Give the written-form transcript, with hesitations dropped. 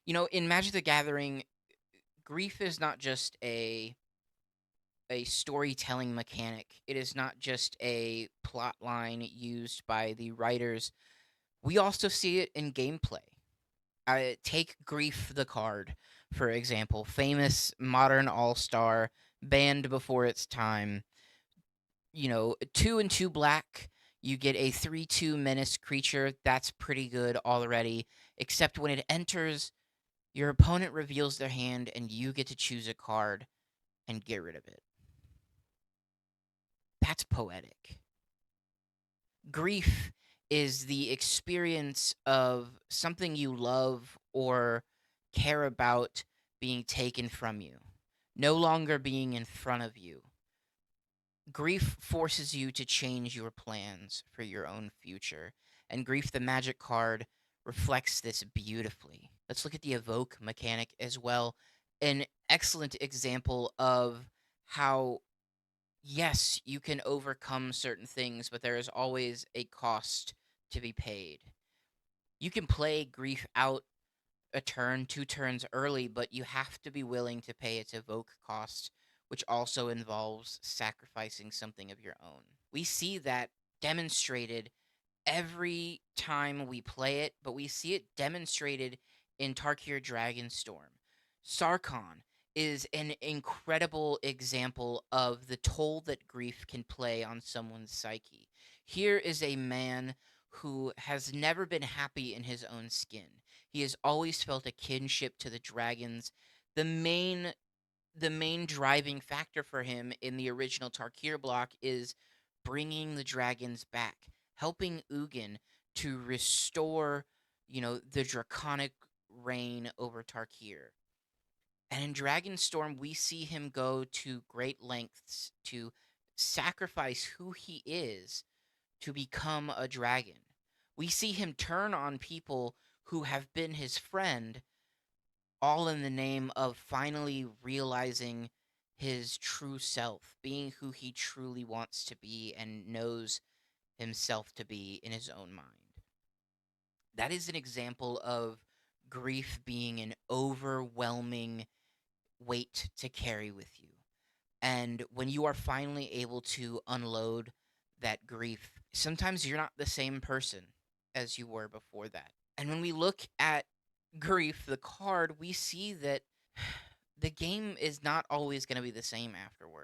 In Magic the Gathering, grief is not just a storytelling mechanic. It is not just a plot line used by the writers. We also see it in gameplay. Take Grief the card, for example, famous modern all-star, banned before its time. 2 and 2 black, you get a 3/2 menace creature. That's pretty good already, except when it enters, your opponent reveals their hand and you get to choose a card and get rid of it. That's poetic. Grief is the experience of something you love or care about being taken from you, no longer being in front of you. Grief forces you to change your plans for your own future, and Grief the Magic card reflects this beautifully. Let's look at the evoke mechanic as well. An excellent example of how, yes, you can overcome certain things, but there is always a cost to be paid. You can play Grief out a turn, 2 turns early, but you have to be willing to pay its evoke cost, which also involves sacrificing something of your own. We see that demonstrated every time we play it, but we see it demonstrated in Tarkir Dragonstorm. Sarkhan is an incredible example of the toll that grief can play on someone's psyche. Here is a man who has never been happy in his own skin. He has always felt a kinship to the dragons. The main the main driving factor for him in the original Tarkir block is bringing the dragons back, helping Ugin to restore, the draconic reign over Tarkir. And in Dragonstorm, we see him go to great lengths to sacrifice who he is to become a dragon. We see him turn on people who have been his friend, all in the name of finally realizing his true self, being who he truly wants to be and knows himself to be in his own mind. That is an example of grief being an overwhelming weight to carry with you. And when you are finally able to unload that grief, sometimes you're not the same person as you were before that. And when we look at grief, the card, we see that the game is not always going to be the same afterward.